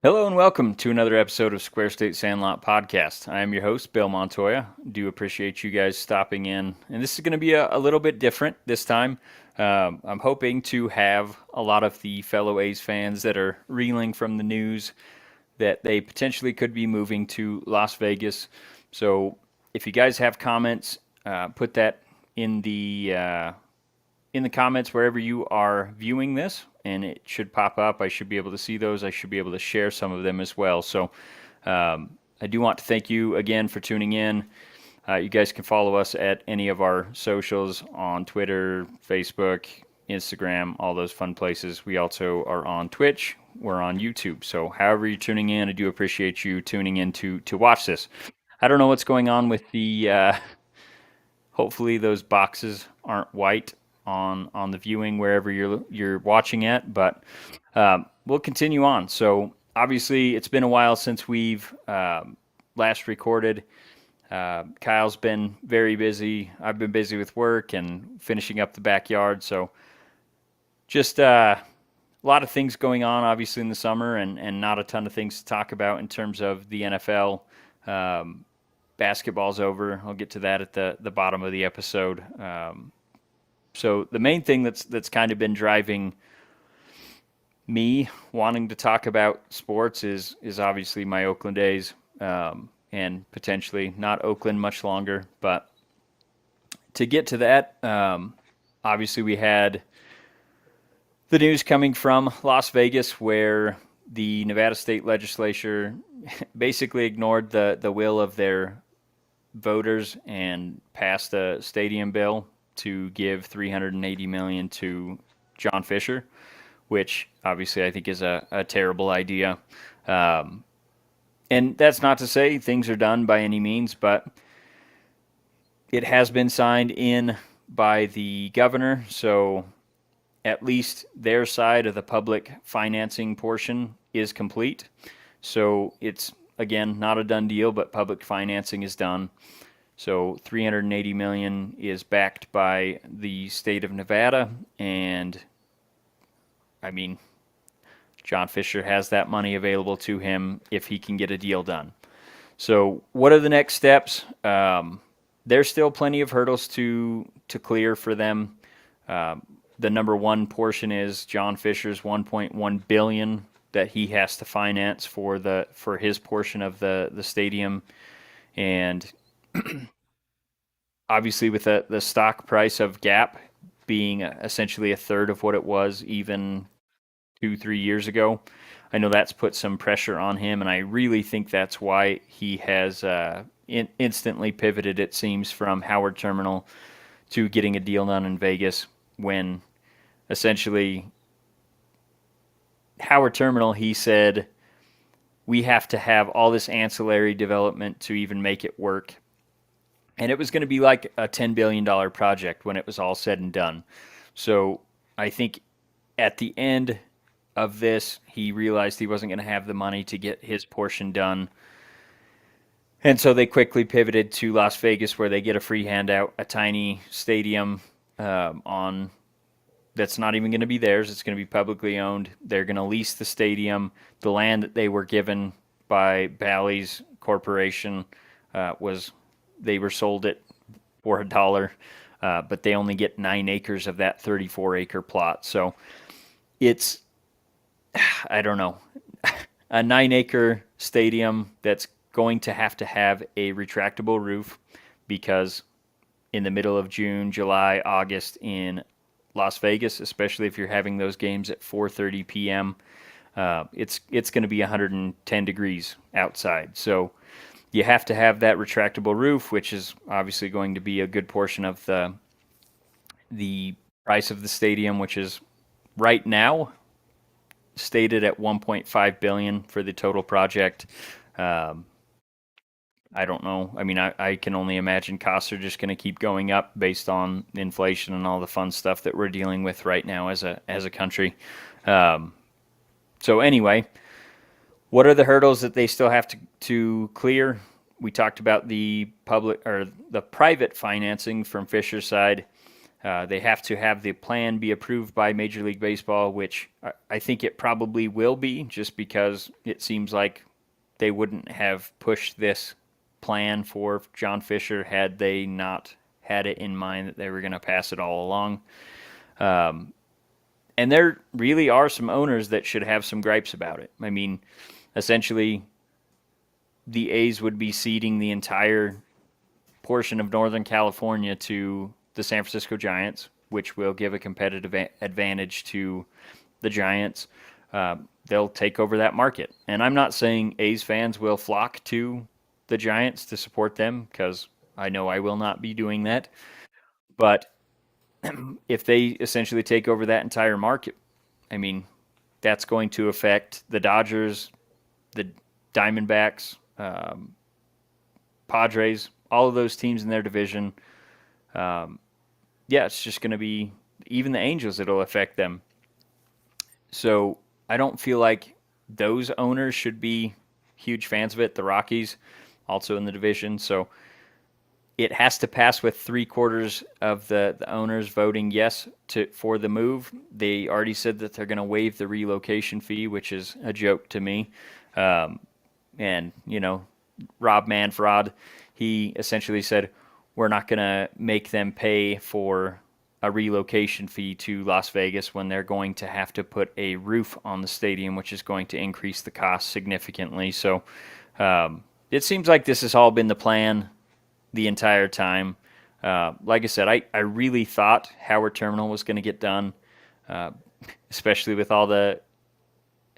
Hello and welcome to another episode of Square State Sandlot Podcast. I am your host, Bill Montoya. Do appreciate you guys stopping in. And this is going to be a little bit different this time. I'm hoping to have a lot of the fellow A's fans that are reeling from the news that they potentially could be moving to Las Vegas. So if you guys have comments, put that in the comments wherever you are viewing this, and it should pop up. I should be able to see those. I should be able to share some of them as well. So I do want to thank you again for tuning in. You guys can follow us at any of our socials on Twitter, Facebook, Instagram, all those fun places. We also are on Twitch. We're on YouTube. So however you're tuning in, I do appreciate you tuning in to watch this. I don't know what's going on with the. Hopefully those boxes aren't white on the viewing wherever you're watching at, but we'll continue on. So obviously it's been a while since we've last recorded. Kyle's been very busy. I've been busy with work and finishing up the backyard. So just a lot of things going on, obviously, in the summer, and not a ton of things to talk about in terms of the NFL. Basketball's over. I'll get to that at the bottom of the episode. So the main thing that's kind of been driving me wanting to talk about sports is obviously my Oakland A's, and potentially not Oakland much longer. But to get to that, obviously we had the news coming from Las Vegas where the Nevada state legislature basically ignored the will of their voters and passed a stadium bill to give $380 million to John Fisher, which obviously I think is a terrible idea. And that's not to say things are done by any means, but it has been signed in by the governor, so at least their side of the public financing portion is complete. So it's, again, not a done deal, but public financing is done. So $380 million is backed by the state of Nevada, and I mean, John Fisher has that money available to him if he can get a deal done. So what are the next steps? There's still plenty of hurdles to clear for them. The number one portion is John Fisher's $1.1 billion that he has to finance for his portion of the stadium, and obviously with the stock price of Gap being essentially a third of what it was even 2-3 years ago, I know that's put some pressure on him, and I really think that's why he has instantly pivoted, it seems, from Howard Terminal to getting a deal done in Vegas, when essentially Howard Terminal, he said, we have to have all this ancillary development to even make it work. And it was going to be like a $10 billion project when it was all said and done. So I think at the end of this, he realized he wasn't going to have the money to get his portion done. And so they quickly pivoted to Las Vegas, where they get a free handout, a tiny stadium on that's not even going to be theirs. It's going to be publicly owned. They're going to lease the stadium. The land that they were given by Bally's Corporation they were sold it for $1, but they only get 9 acres of that 34-acre plot. So it's, I don't know, a 9-acre stadium that's going to have a retractable roof, because in the middle of June, July, August in Las Vegas, especially if you're having those games at 4:30 p.m., it's going to be 110 degrees outside. So you have to have that retractable roof, which is obviously going to be a good portion of the price of the stadium, which is right now stated at $1.5 billion for the total project. I don't know. I mean, I can only imagine costs are just going to keep going up based on inflation and all the fun stuff that we're dealing with right now as a country. So anyway, what are the hurdles that they still have to clear? We talked about the public or the private financing from Fisher's side. They have to have the plan be approved by Major League Baseball, which I think it probably will be, just because it seems like they wouldn't have pushed this plan for John Fisher had they not had it in mind that they were going to pass it all along. And there really are some owners that should have some gripes about it. I mean, essentially, the A's would be ceding the entire portion of Northern California to the San Francisco Giants, which will give a competitive advantage to the Giants. They'll take over that market. And I'm not saying A's fans will flock to the Giants to support them, because I know I will not be doing that. But if they essentially take over that entire market, I mean, that's going to affect the Dodgers, the Diamondbacks, Padres, all of those teams in their division. Yeah, it's just going to be even the Angels, it'll affect them. So I don't feel like those owners should be huge fans of it. The Rockies, also in the division. So it has to pass with 3/4 of the owners voting yes for the move. They already said that they're going to waive the relocation fee, which is a joke to me. And, Rob Manfraud, he essentially said, we're not going to make them pay for a relocation fee to Las Vegas when they're going to have to put a roof on the stadium, which is going to increase the cost significantly. So it seems like this has all been the plan the entire time. Like I said, I really thought Howard Terminal was going to get done, especially with all the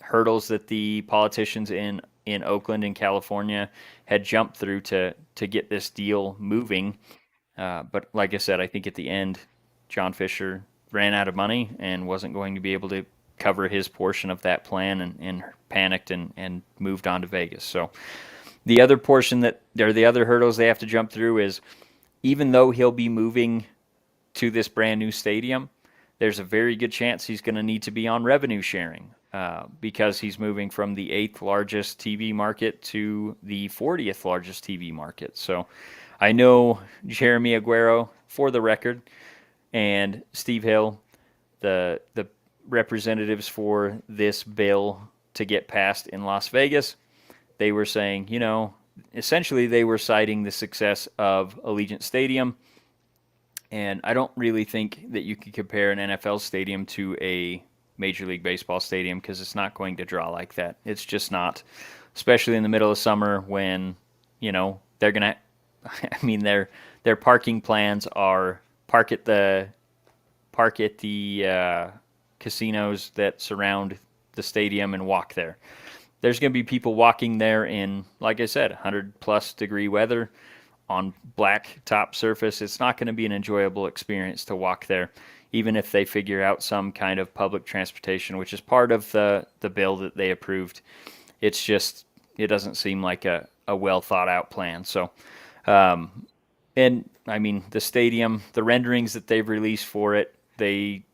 hurdles that the politicians in Oakland and California had jumped through to get this deal moving. But like I said, I think at the end, John Fisher ran out of money and wasn't going to be able to cover his portion of that plan, and panicked and moved on to Vegas. So the other portion the other hurdles they have to jump through is, even though he'll be moving to this brand new stadium, there's a very good chance he's going to need to be on revenue sharing, because he's moving from the 8th largest TV market to the 40th largest TV market. So I know Jeremy Aguero, for the record, and Steve Hill, the representatives for this bill to get passed in Las Vegas, they were saying, essentially they were citing the success of Allegiant Stadium. And I don't really think that you could compare an NFL stadium to a Major League Baseball stadium, because it's not going to draw like that. It's just not, especially in the middle of summer when, they're going to, I mean, their parking plans are park at the casinos that surround the stadium and walk there. There's going to be people walking there in, like I said, 100+ degree weather on black top surface. It's not going to be an enjoyable experience to walk there, even if they figure out some kind of public transportation, which is part of the bill that they approved. It's just, it doesn't seem like a well thought out plan. So, and I mean, the stadium, the renderings that they've released for it, they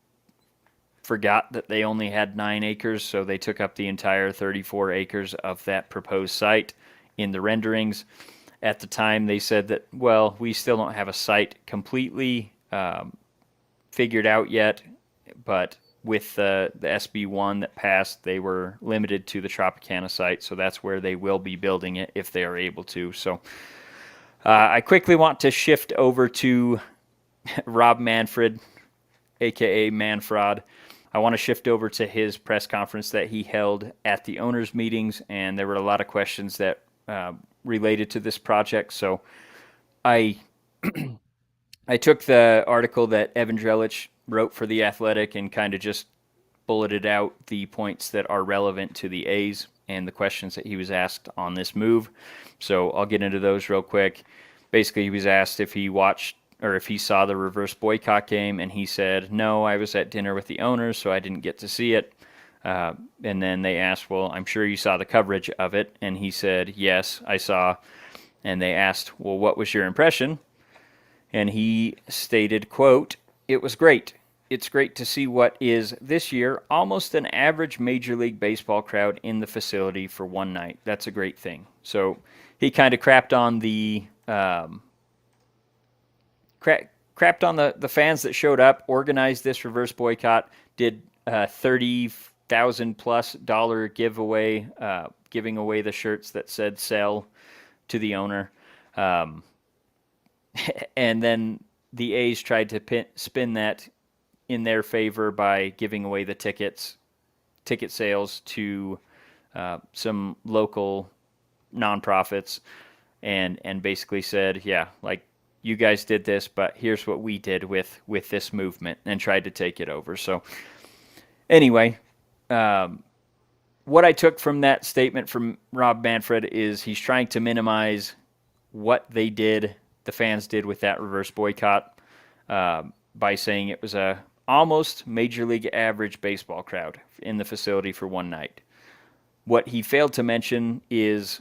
forgot that they only had 9 acres, so they took up the entire 34 acres of that proposed site in the renderings. At the time, they said that, well, we still don't have a site completely figured out yet, but with the SB1 that passed, they were limited to the Tropicana site, so that's where they will be building it if they are able to. So I quickly want to shift over to Rob Manfred, aka Manfraud. I want to shift over to his press conference that he held at the owners' meetings, and there were a lot of questions that related to this project. So I I took the article that Evan Drellich wrote for The Athletic and kind of just bulleted out the points that are relevant to the A's and the questions that he was asked on this move. So I'll get into those real quick. Basically, he was asked if he watched or if he saw the reverse boycott game, and he said, no, I was at dinner with the owners, so I didn't get to see it. And then they asked, well, I'm sure you saw the coverage of it. And he said, yes, I saw. And they asked, well, what was your impression? And he stated, quote, it was great. It's great to see what is, this year, almost an average Major League Baseball crowd in the facility for one night. That's a great thing. So he kind of crapped on the crapped on the fans that showed up, organized this reverse boycott, did $30,000+ giveaway, giving away the shirts that said "sell" to the owner, um, and then the A's tried to spin that in their favor by giving away the ticket sales to some local nonprofits, and basically said, yeah, like, you guys did this, but here's what we did with this movement, and tried to take it over. So anyway, what I took from that statement from Rob Manfred is he's trying to minimize what the fans did with that reverse boycott, by saying it was a almost major league average baseball crowd in the facility for one night. What he failed to mention is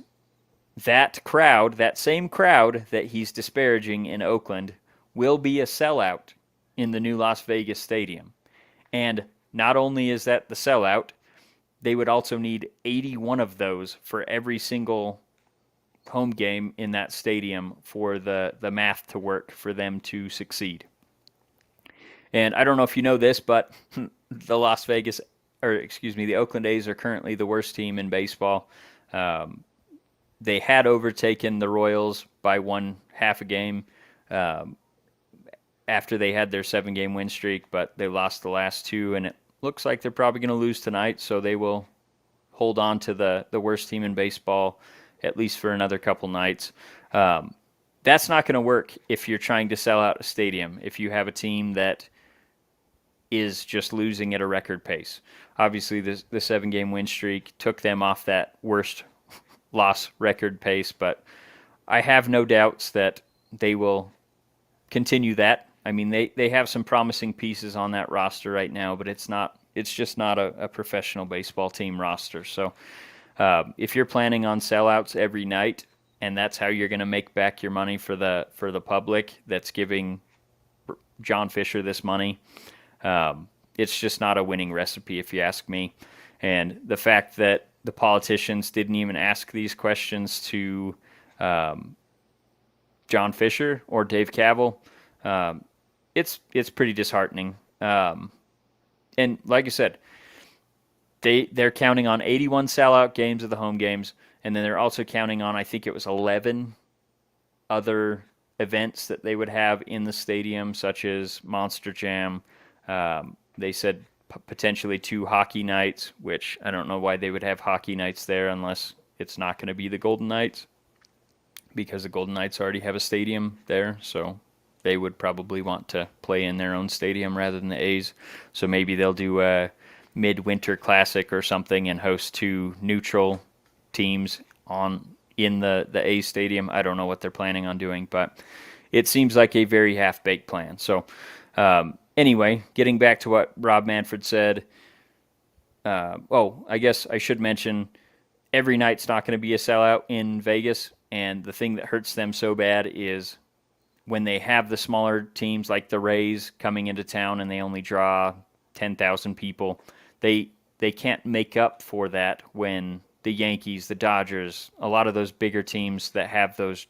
that crowd, that same crowd that he's disparaging in Oakland, will be a sellout in the new Las Vegas stadium. And not only is that the sellout, they would also need 81 of those for every single home game in that stadium for the math to work for them to succeed. And I don't know if you know this, but the the Oakland A's are currently the worst team in baseball. They had overtaken the Royals by 1/2 a game after they had their 7-game win streak, but they lost the last 2, and it looks like they're probably going to lose tonight, so they will hold on to the worst team in baseball at least for another couple nights. That's not going to work if you're trying to sell out a stadium, if you have a team that is just losing at a record pace. Obviously, the 7-game win streak took them off that worst loss record pace, but I have no doubts that they will continue that. I mean, they have some promising pieces on that roster right now, but it's just not a professional baseball team roster. So if you're planning on sellouts every night, and that's how you're going to make back your money for the public that's giving John Fisher this money, it's just not a winning recipe, if you ask me. And the fact that the politicians didn't even ask these questions to John Fisher or Dave Kaval, it's pretty disheartening. And like I said, they're counting on 81 sellout games of the home games, and then they're also counting on, I think it was 11 other events that they would have in the stadium, such as Monster Jam. They said potentially 2 hockey nights, which I don't know why they would have hockey nights there unless it's not going to be the Golden Knights, because the Golden Knights already have a stadium there, so they would probably want to play in their own stadium rather than the A's. So maybe they'll do a midwinter classic or something and host 2 neutral teams in the A's stadium. I don't know what they're planning on doing, but it seems like a very half-baked plan. So anyway, getting back to what Rob Manfred said, I guess I should mention every night's not going to be a sellout in Vegas, and the thing that hurts them so bad is when they have the smaller teams like the Rays coming into town and they only draw 10,000 people, they can't make up for that when the Yankees, the Dodgers, a lot of those bigger teams that have those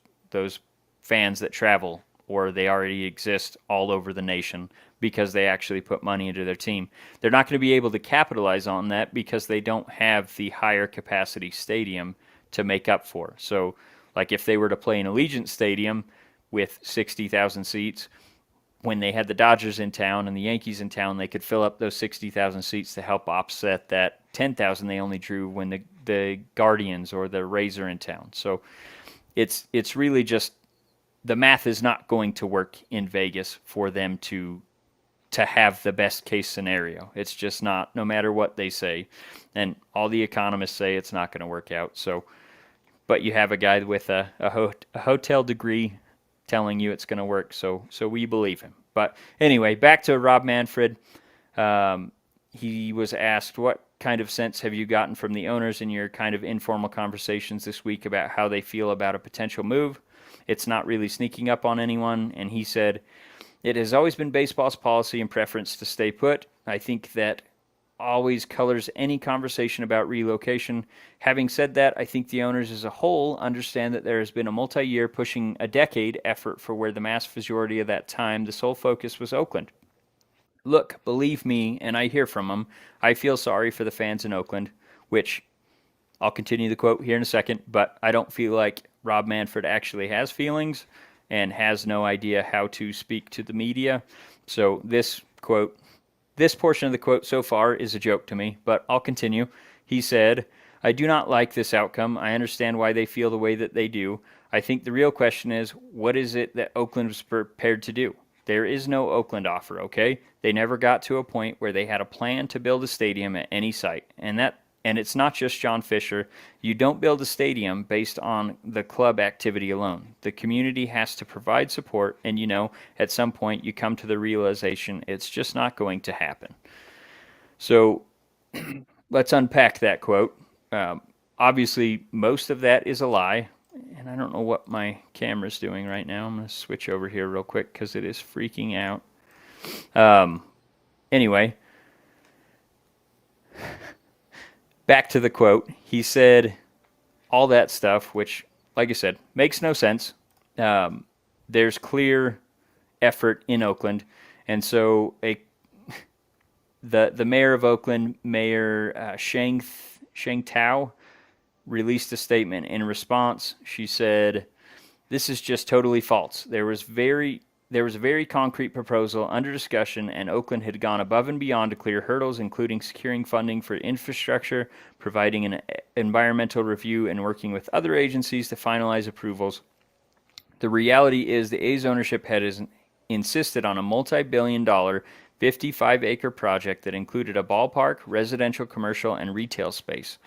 fans that travel, or they already exist all over the nation because they actually put money into their team. They're not going to be able to capitalize on that because they don't have the higher capacity stadium to make up for. So, like if they were to play in Allegiant Stadium with 60,000 seats, when they had the Dodgers in town and the Yankees in town, they could fill up those 60,000 seats to help offset that 10,000 they only drew when the Guardians or the Rays are in town. So it's really just, the math is not going to work in Vegas for them to have the best case scenario. It's just not, no matter what they say. And all the economists say it's not going to work out. So, but you have a guy with a hotel degree telling you it's going to work, so we believe him. But anyway, back to Rob Manfred. He was asked, what kind of sense have you gotten from the owners in your kind of informal conversations this week about how they feel about a potential move? It's not really sneaking up on anyone. And he said, it has always been baseball's policy and preference to stay put. I think that always colors any conversation about relocation. Having said that, I think the owners as a whole understand that there has been a multi-year, pushing a decade effort for where the mass majority of that time the sole focus was Oakland. Look, believe me, and I hear from them, I feel sorry for the fans in Oakland, which I'll continue the quote here in a second, but I don't feel like Rob Manfred actually has feelings and has no idea how to speak to the media. So this quote, this portion of the quote so far is a joke to me, but I'll continue. He said, I do not like this outcome. I understand why they feel the way that they do. I think the real question is, what is it that Oakland was prepared to do? There is no Oakland offer, okay? They never got to a point where they had a plan to build a stadium at any site. And it's not just John Fisher. You don't build a stadium based on the club activity alone. The community has to provide support, and at some point you come to the realization it's just not going to happen. So let's unpack that quote. Obviously, most of that is a lie. And I don't know what my camera's doing right now. I'm going to switch over here real quick because it is freaking out. Anyway, back to the quote. He said all that stuff, which, like I said, makes no sense. There's clear effort in Oakland. And so the mayor of Oakland, Mayor Sheng Tao, released a statement. In response, she said, "This is just totally false. There was a very concrete proposal under discussion, and Oakland had gone above and beyond to clear hurdles, including securing funding for infrastructure, providing an environmental review, and working with other agencies to finalize approvals. The reality is the A's ownership had insisted on a multi-billion-dollar 55-acre project that included a ballpark, residential, commercial, and retail space.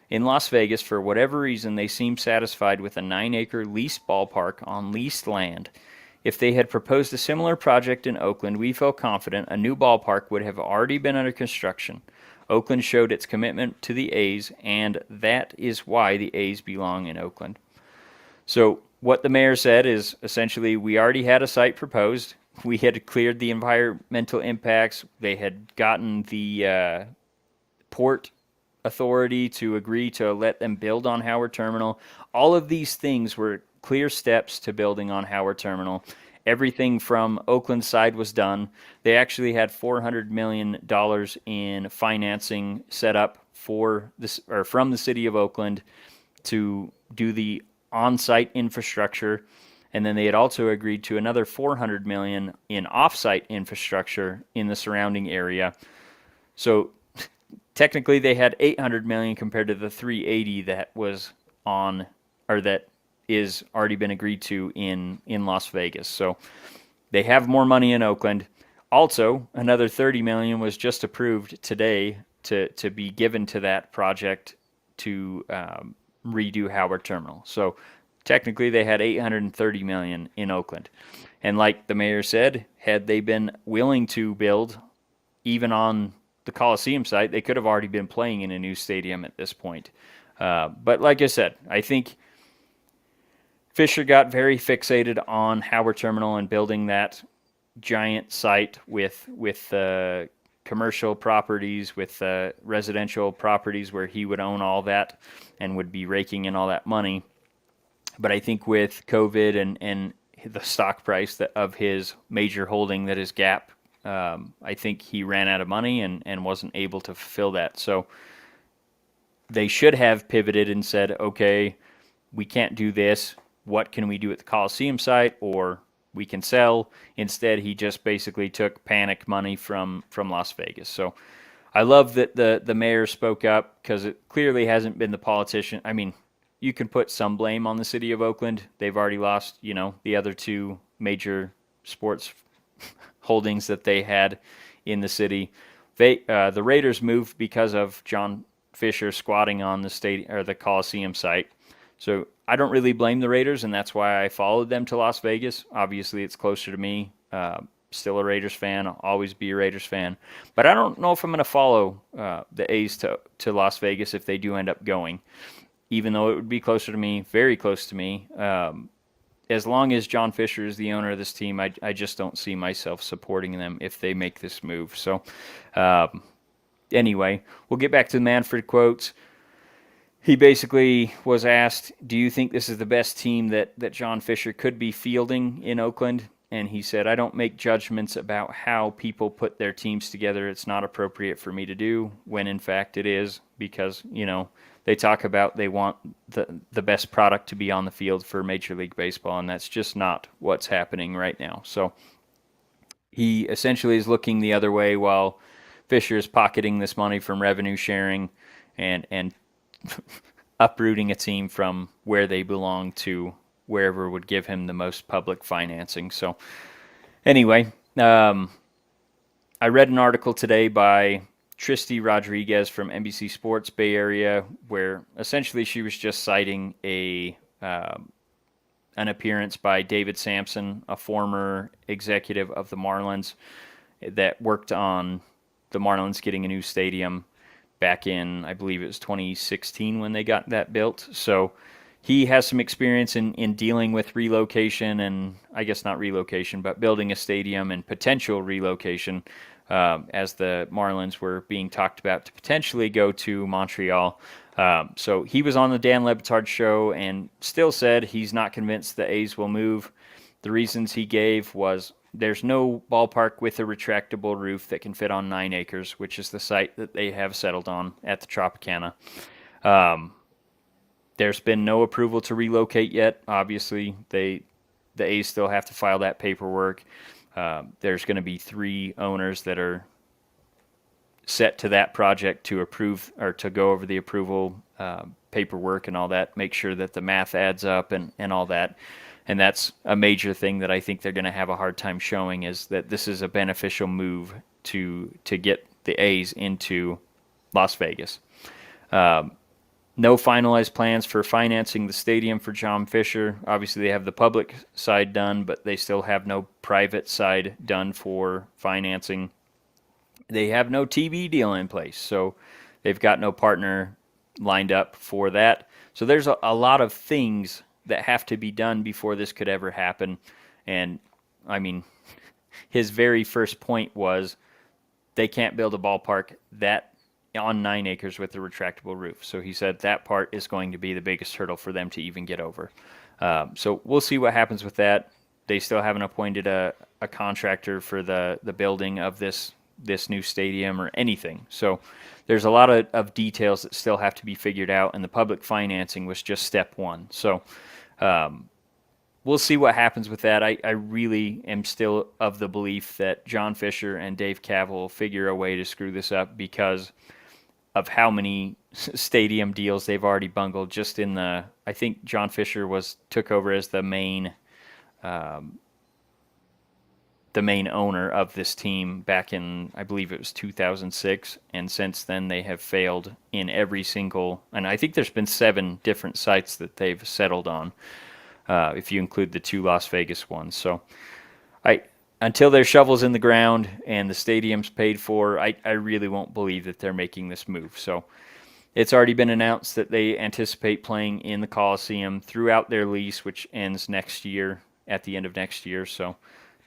In Las Vegas, for whatever reason, they seemed satisfied with a 9-acre leased ballpark on leased land. If they had proposed a similar project in Oakland, we feel confident a new ballpark would have already been under construction. Oakland showed its commitment to the A's, and that is why the A's belong in Oakland." So what the mayor said is essentially, we already had a site proposed. We had cleared the environmental impacts. They had gotten the port authority to agree to let them build on Howard Terminal. All of these things were clear steps to building on Howard Terminal. Everything from Oakland's side was done. They actually had $400 million in financing set up for this, or from the city of Oakland, to do the on-site infrastructure. And then they had also agreed to another $400 million in off-site infrastructure in the surrounding area. So technically they had $800 million compared to the $380 that was on, or that is already been agreed to in Las Vegas. So they have more money in Oakland. Also, another $30 million was just approved today to be given to that project to redo Howard Terminal. So technically they had $830 million in Oakland. And like the mayor said, had they been willing to build even on the Coliseum site, they could have already been playing in a new stadium at this point. But like I said, I think Fisher got very fixated on Howard Terminal and building that giant site with commercial properties, with residential properties where he would own all that and would be raking in all that money. But I think with COVID and the stock price of his major holding that is Gap, I think he ran out of money and wasn't able to fulfill that. So they should have pivoted and said, okay, we can't do this. What can we do at the Coliseum site, or we can sell? Instead, he just basically took panic money from Las Vegas. So I love that the mayor spoke up, because it clearly hasn't been the politician. I mean, you can put some blame on the city of Oakland. They've already lost, the other two major sports holdings that they had in the city. The Raiders moved because of John Fisher squatting on the stadium or the Coliseum site. So I don't really blame the Raiders, and that's why I followed them to Las Vegas. Obviously, it's closer to me. Still a Raiders fan. I'll always be a Raiders fan. But I don't know if I'm going to follow the A's to Las Vegas if they do end up going, even though it would be closer to me, very close to me. As long as John Fisher is the owner of this team, I just don't see myself supporting them if they make this move. So Anyway, we'll get back to the Manfraud quotes. He basically was asked, do you think this is the best team that John Fisher could be fielding in Oakland? And he said, I don't make judgments about how people put their teams together. It's not appropriate for me to do, when in fact it is, because, they talk about they want the best product to be on the field for Major League Baseball, and that's just not what's happening right now. So he essentially is looking the other way while Fisher is pocketing this money from revenue sharing and uprooting a team from where they belong to wherever would give him the most public financing. So anyway, I read an article today by Tristy Rodriguez from NBC Sports Bay Area, where essentially she was just citing an appearance by David Sampson, a former executive of the Marlins that worked on the Marlins getting a new stadium back in, I believe it was 2016 when they got that built. So he has some experience in dealing with relocation, and I guess not relocation, but building a stadium and potential relocation, as the Marlins were being talked about to potentially go to Montreal. So he was on the Dan Le Batard show and still said he's not convinced the A's will move. The reasons he gave was there's no ballpark with a retractable roof that can fit on 9 acres, which is the site that they have settled on at the Tropicana. There's been no approval to relocate yet. Obviously, the A's still have to file that paperwork. There's going to be 3 owners that are set to that project to approve or to go over the approval paperwork and all that, make sure that the math adds up and all that. And that's a major thing that I think they're going to have a hard time showing, is that this is a beneficial move to get the A's into Las Vegas. No finalized plans for financing the stadium for John Fisher. Obviously, they have the public side done, but they still have no private side done for financing. They have no TV deal in place, so they've got no partner lined up for that. So there's a lot of things that have to be done before this could ever happen. And, I mean, his very first point was they can't build a ballpark that on 9 acres with a retractable roof. So he said that part is going to be the biggest hurdle for them to even get over. So we'll see what happens with that. They still haven't appointed a contractor for the building of this new stadium or anything. So there's a lot of details that still have to be figured out, and the public financing was just step one. So we'll see what happens with that. I really am still of the belief that John Fisher and Dave Kaval will figure a way to screw this up because of how many stadium deals they've already bungled. Just in I think John Fisher took over as the main owner of this team back in, I believe it was 2006, and since then they have failed in every single, and I think there's been 7 different sites that they've settled on, if you include the 2 Las Vegas ones. So until there's shovels in the ground and the stadium's paid for, I really won't believe that they're making this move. So it's already been announced that they anticipate playing in the Coliseum throughout their lease, which ends next year, at the end of next year. So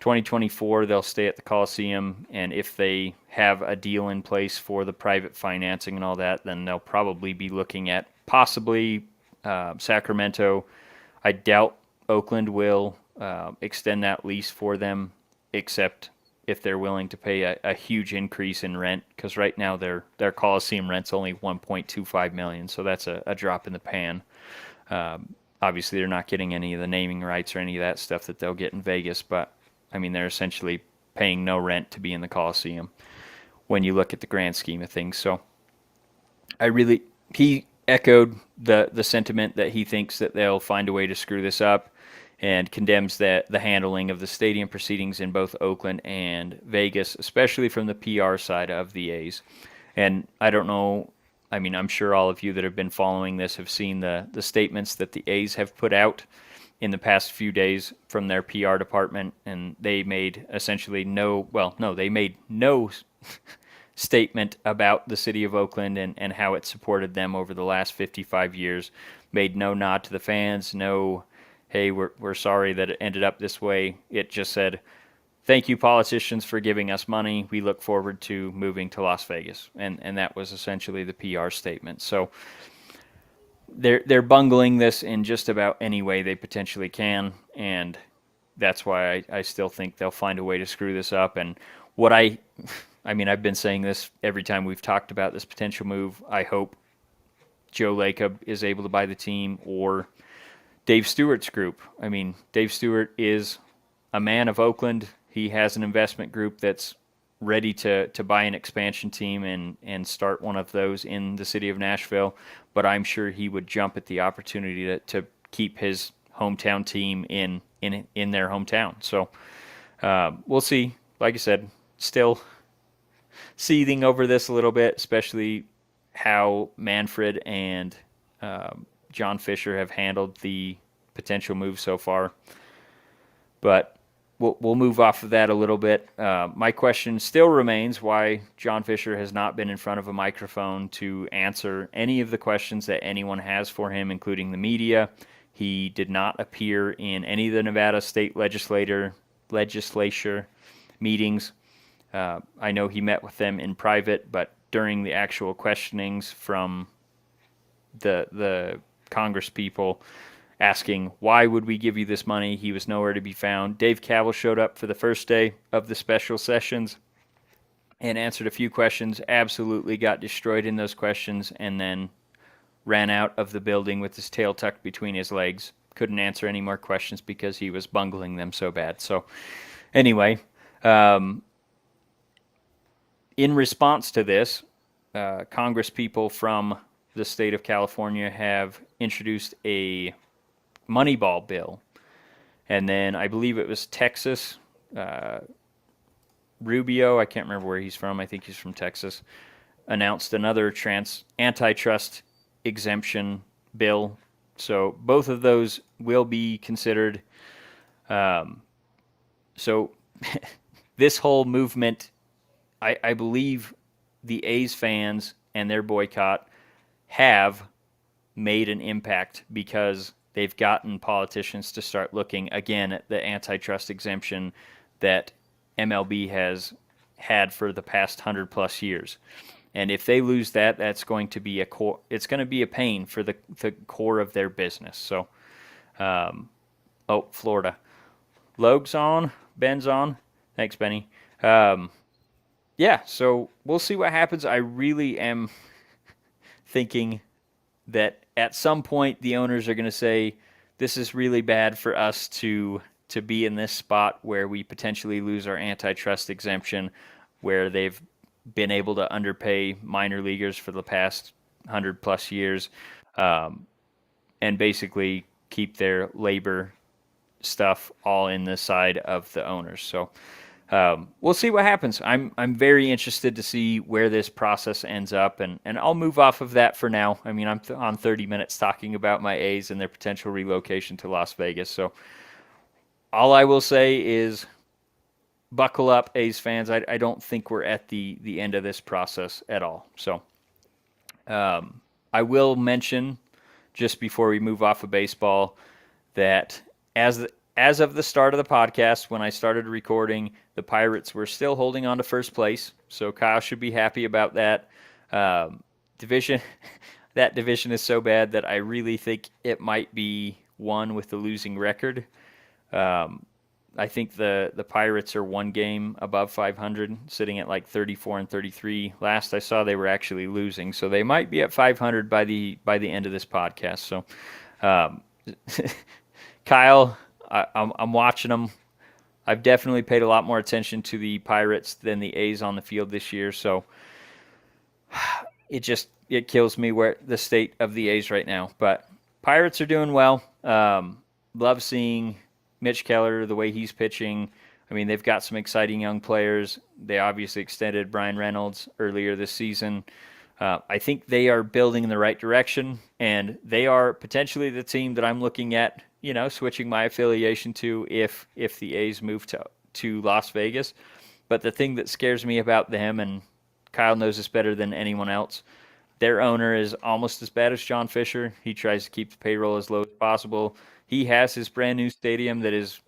2024, they'll stay at the Coliseum, and if they have a deal in place for the private financing and all that, then they'll probably be looking at possibly Sacramento. I doubt Oakland will extend that lease for them, except if they're willing to pay a huge increase in rent, because right now their Coliseum rent's only $1.25 million, so that's a drop in the pan. Obviously, they're not getting any of the naming rights or any of that stuff that they'll get in Vegas, but I mean, they're essentially paying no rent to be in the Coliseum when you look at the grand scheme of things. So he echoed the sentiment that he thinks that they'll find a way to screw this up, and condemns the handling of the stadium proceedings in both Oakland and Vegas, especially from the PR side of the A's. And I don't know, I mean, I'm sure all of you that have been following this have seen the statements that the A's have put out in the past few days from their PR department, and they made essentially no statement about the city of Oakland and how it supported them over the last 55 years, made no nod to the fans, no, hey, we're sorry that it ended up this way. It just said, thank you, politicians, for giving us money. We look forward to moving to Las Vegas. And that was essentially the PR statement. So they're bungling this in just about any way they potentially can, and that's why I still think they'll find a way to screw this up. And what I mean, I've been saying this every time we've talked about this potential move. I hope Joe Lacob is able to buy the team, or Dave Stewart's group. I mean, Dave Stewart is a man of Oakland. He has an investment group that's ready to buy an expansion team and start one of those in the city of Nashville. But I'm sure he would jump at the opportunity to keep his hometown team in their hometown. So we'll see. Like I said, still seething over this a little bit, especially how Manfraud and John Fisher have handled the potential move so far. But we'll move off of that a little bit. My question still remains why John Fisher has not been in front of a microphone to answer any of the questions that anyone has for him, including the media. He did not appear in any of the Nevada state legislature meetings. I know he met with them in private, but during the actual questionings from the Congress people asking, why would we give you this money? He was nowhere to be found. Dave Cavell showed up for the first day of the special sessions and answered a few questions, absolutely got destroyed in those questions, and then ran out of the building with his tail tucked between his legs. Couldn't answer any more questions because he was bungling them so bad. So anyway, in response to this, Congress people from the state of California have introduced a Moneyball bill. And then I believe it was Texas, Rubio, I can't remember where he's from, I think he's from Texas, announced another antitrust exemption bill. So both of those will be considered. So this whole movement, I believe the A's fans and their boycott have made an impact because they've gotten politicians to start looking again at the antitrust exemption that MLB has had for the past 100+ years. And if they lose that, that's going to be it's going to be a pain for the core of their business. So, Florida. Logue's on, Ben's on. Thanks, Benny. Yeah, so we'll see what happens. I really am thinking that at some point the owners are going to say, this is really bad for us to be in this spot where we potentially lose our antitrust exemption, where they've been able to underpay minor leaguers for the past 100+ years, and basically keep their labor stuff all in the side of the owners. So we'll see what happens. I'm very interested to see where this process ends up, and I'll move off of that for now. I mean, I'm on 30 minutes talking about my A's and their potential relocation to Las Vegas. So all I will say is buckle up, A's fans. I don't think we're at the end of this process at all. So I will mention, just before we move off of baseball, that as of the start of the podcast, when I started recording, the Pirates were still holding on to first place. So Kyle should be happy about that. Division, that division is so bad that I really think it might be one with the losing record. I think the Pirates are one game above 500, sitting at like 34-33. Last I saw, they were actually losing, so they might be at 500 by the end of this podcast. So, Kyle, I'm watching them. I've definitely paid a lot more attention to the Pirates than the A's on the field this year. So it kills me where the state of the A's right now. But Pirates are doing well. Love seeing Mitch Keller, the way he's pitching. I mean, they've got some exciting young players. They obviously extended Brian Reynolds earlier this season. I think they are building in the right direction, and they are potentially the team that I'm looking at, switching my affiliation to if the A's move to Las Vegas. But the thing that scares me about them, and Kyle knows this better than anyone else, their owner is almost as bad as John Fisher. He tries to keep the payroll as low as possible. He has his brand new stadium that is,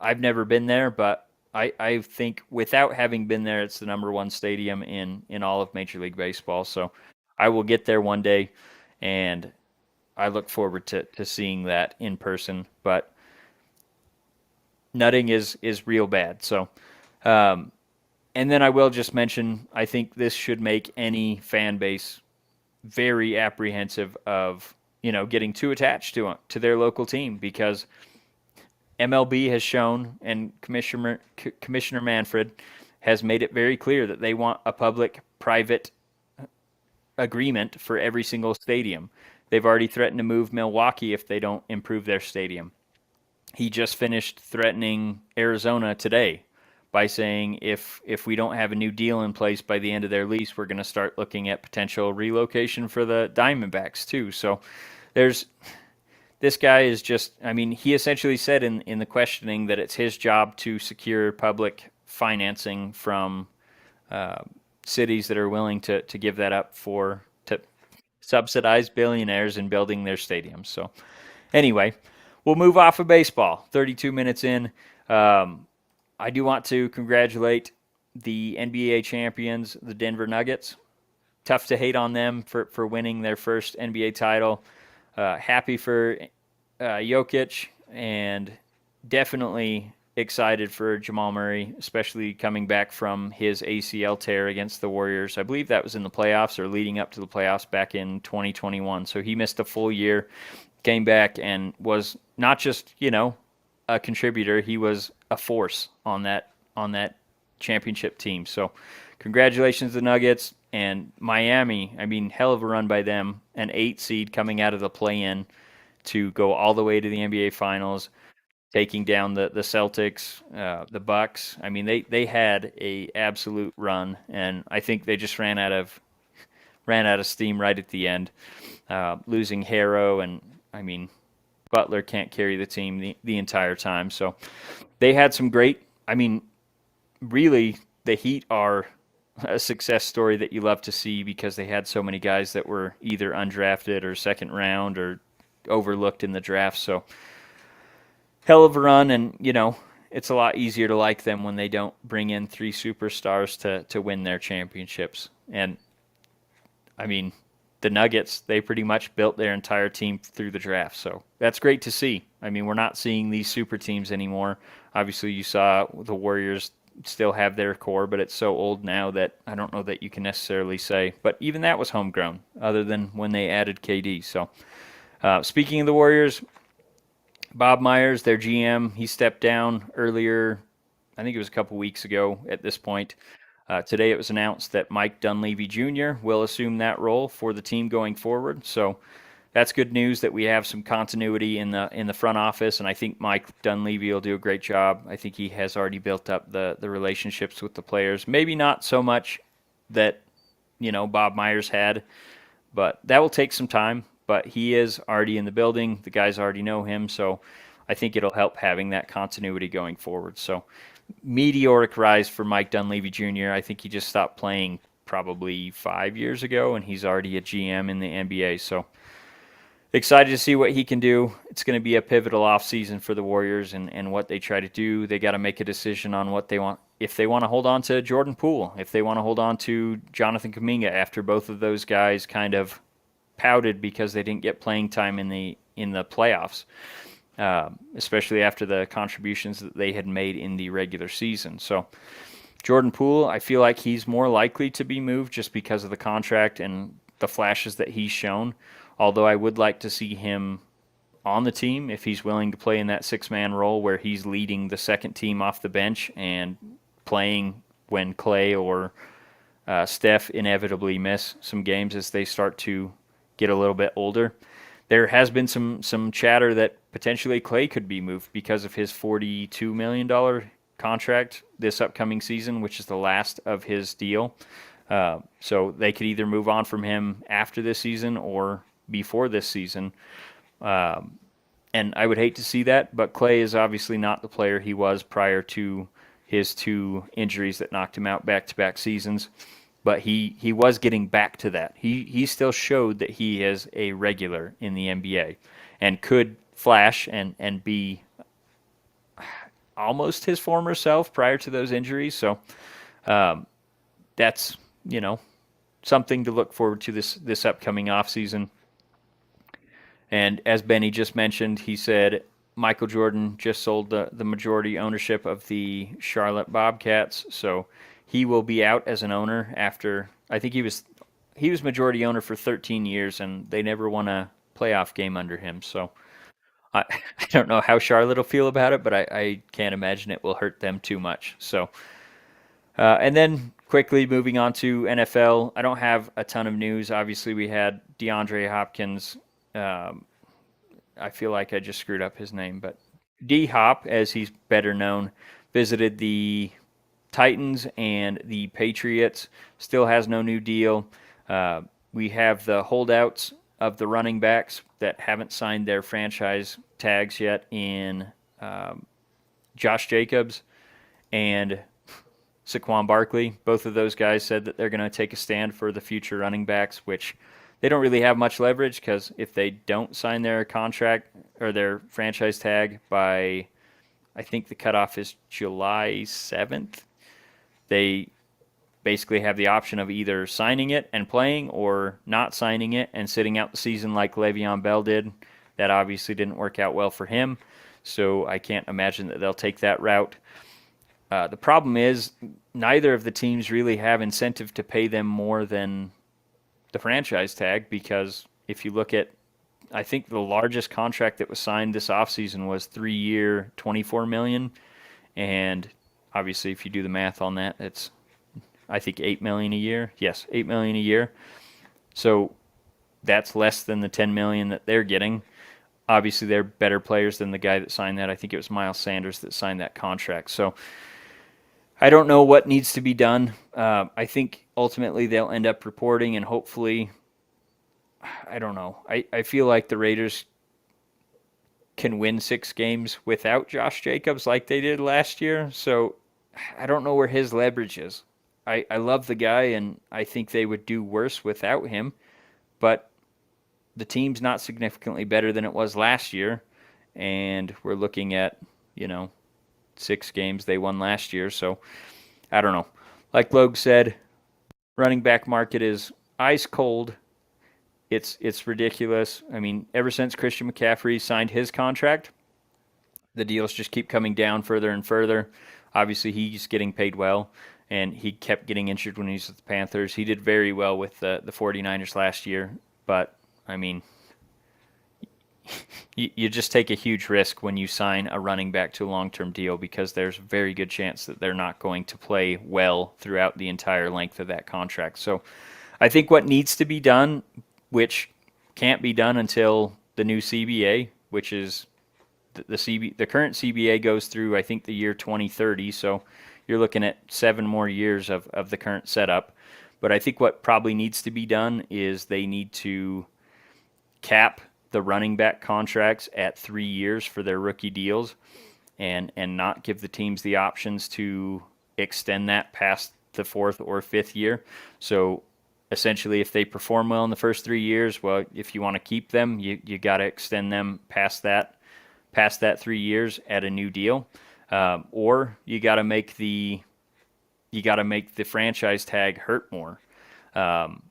I've never been there, but I think without having been there, it's the number one stadium in all of Major League Baseball. So I will get there one day, and I look forward to seeing that in person. But nutting is real bad. So, um, and then I will just mention, I think this should make any fan base very apprehensive of getting too attached to their local team, because MLB has shown, and Commissioner Manfraud has made it very clear that they want a public-private agreement for every single stadium. They've already threatened to move Milwaukee if they don't improve their stadium. He just finished threatening Arizona today by saying if we don't have a new deal in place by the end of their lease, we're going to start looking at potential relocation for the Diamondbacks too. So there's this guy is just, I mean, he essentially said in the questioning that it's his job to secure public financing from uh, cities that are willing to give that up to subsidize billionaires in building their stadiums. So anyway, we'll move off of baseball. 32 minutes in. I do want to congratulate the NBA champions, the Denver Nuggets. Tough to hate on them for winning their first NBA title. Happy for Jokic, and definitely excited for Jamal Murray, especially coming back from his ACL tear against the Warriors. I believe that was in the playoffs or leading up to the playoffs back in 2021. So he missed a full year, came back, and was not just, a contributor, he was a force on that championship team. So congratulations to the Nuggets. And Miami, I mean, hell of a run by them, an 8 seed coming out of the play-in to go all the way to the NBA Finals, taking down the Celtics, the Bucks. I mean, they had a absolute run, and I think they just ran out of steam right at the end, losing Harrow, and I mean, Butler can't carry the team the entire time. So they had some great. I mean, really, the Heat are a success story that you love to see, because they had so many guys that were either undrafted or second round or overlooked in the draft. So hell of a run, and it's a lot easier to like them when they don't bring in three superstars to win their championships. And I mean, the Nuggets, they pretty much built their entire team through the draft. So that's great to see. I mean, we're not seeing these super teams anymore. Obviously, you saw the Warriors still have their core, but it's so old now that I don't know that you can necessarily say. But even that was homegrown, other than when they added KD. So speaking of the Warriors, Bob Myers, their GM, he stepped down earlier. I think it was a couple weeks ago at this point. Today it was announced that Mike Dunleavy Jr. will assume that role for the team going forward. So that's good news that we have some continuity in the front office, and I think Mike Dunleavy will do a great job. I think he has already built up the relationships with the players. Maybe not so much that Bob Myers had, but that will take some time. But he is already in the building. The guys already know him, so I think it'll help having that continuity going forward. So meteoric rise for Mike Dunleavy Jr. I think he just stopped playing probably 5 years ago, and he's already a GM in the NBA. So excited to see what he can do. It's going to be a pivotal offseason for the Warriors and what they try to do. They got to make a decision on what they want. If they want to hold on to Jordan Poole, if they want to hold on to Jonathan Kuminga after both of those guys kind of pouted because they didn't get playing time in the playoffs, especially after the contributions that they had made in the regular season. So Jordan Poole, I feel like he's more likely to be moved just because of the contract and the flashes that he's shown. Although I would like to see him on the team if he's willing to play in that six-man role where he's leading the second team off the bench and playing when Clay or Steph inevitably miss some games as they start to get a little bit older. There has been some chatter that potentially Clay could be moved because of his $42 million contract this upcoming season, which is the last of his deal. So they could either move on from him after this season or before this season. And I would hate to see that, but Clay is obviously not the player he was prior to his two injuries that knocked him out back-to-back seasons. But he was getting back to that. He still showed that he is a regular in the NBA and could flash and be almost his former self prior to those injuries. So um, that's, you know, something to look forward to this upcoming offseason. And as Benny just mentioned, he said Michael Jordan just sold the majority ownership of the Charlotte Bobcats, so he will be out as an owner after I think he was majority owner for 13 years, and they never won a playoff game under him. So I, I don't know how Charlotte will feel about it, but I can't imagine it will hurt them too much. So and then quickly moving on to NFL, I don't have a ton of news. Obviously, we had DeAndre Hopkins. Um, I feel like I just screwed up his name, but D Hop, as he's better known, visited the Titans and the Patriots. Still has no new deal. We have the holdouts of the running backs that haven't signed their franchise tags yet in um, Josh Jacobs and Saquon Barkley. Both of those guys said that they're going to take a stand for the future running backs, which they don't really have much leverage because if they don't sign their contract or their franchise tag by, I think the cutoff is July 7th, they basically have the option of either signing it and playing or not signing it and sitting out the season like Le'Veon Bell did. That obviously didn't work out well for him, so I can't imagine that they'll take that route. The problem is neither of the teams really have incentive to pay them more than the franchise tag because if you look at, I think the largest contract that was signed this offseason was 3 year, 24 million, and obviously if you do the math on that, it's I think 8 million a year. Yes, 8 million a year. So that's less than the 10 million that they're getting. Obviously, they're better players than the guy that signed that. I think it was Miles Sanders that signed that contract. So I don't know what needs to be done. I think ultimately they'll end up reporting and hopefully, I don't know. I feel like the Raiders can win 6 games without Josh Jacobs like they did last year. So I don't know where his leverage is. I love the guy and I think they would do worse without him, but the team's not significantly better than it was last year. And we're looking at, you know, 6 games they won last year. So I don't know. Like Logue said, running back market is ice cold. It's ridiculous. I mean, ever since Christian McCaffrey signed his contract, the deals just keep coming down further and further. Obviously, he's getting paid well, and he kept getting injured when he was with the Panthers. He did very well with the 49ers last year, but, I mean, you just take a huge risk when you sign a running back to a long-term deal because there's a very good chance that they're not going to play well throughout the entire length of that contract. So I think what needs to be done, which can't be done until the new CBA, which is the current CBA goes through I think the year 2030, so you're looking at 7 more years of the current setup. But I think what probably needs to be done is they need to cap the running back contracts at 3 years for their rookie deals and not give the teams the options to extend that past the fourth or fifth year. So essentially, if they perform well in the first 3 years, well, if you want to keep them, you got to extend them past that 3 years at a new deal, or you got to make the franchise tag hurt more. Um,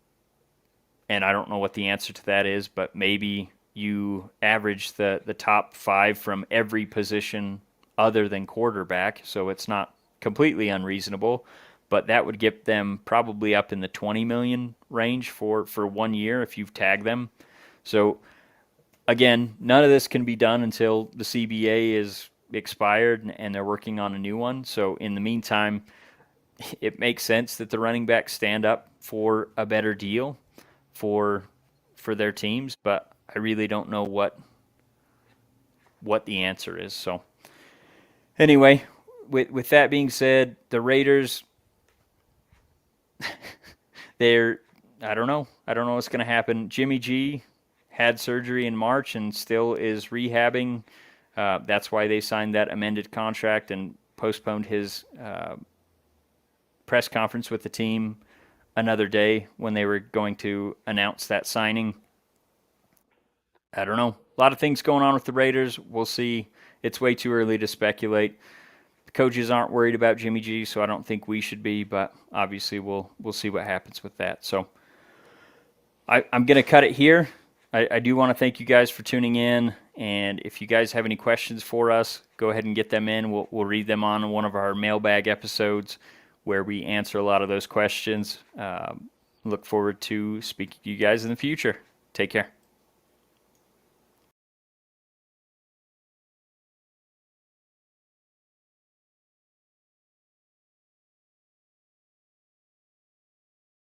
and I don't know what the answer to that is, but maybe you average the top 5 from every position other than quarterback, so it's not completely unreasonable, but that would get them probably up in the 20 million range for 1 year if you've tagged them. So again, none of this can be done until the CBA is expired and they're working on a new one. So in the meantime, it makes sense that the running backs stand up for a better deal for their teams, but I really don't know what the answer is. So anyway, with that being said, the Raiders they're I don't know. I don't know what's going to happen. Jimmy G had surgery in March and still is rehabbing. That's why they signed that amended contract and postponed his press conference with the team another day when they were going to announce that signing. I don't know. A lot of things going on with the Raiders. We'll see. It's way too early to speculate. coaches aren't worried about Jimmy G, so I don't think we should be. But obviously, we'll see what happens with that. So I'm going to cut it here. I do want to thank you guys for tuning in. And if you guys have any questions for us, go ahead and get them in. We'll read them on one of our mailbag episodes where we answer a lot of those questions. Look forward to speaking to you guys in the future. Take care.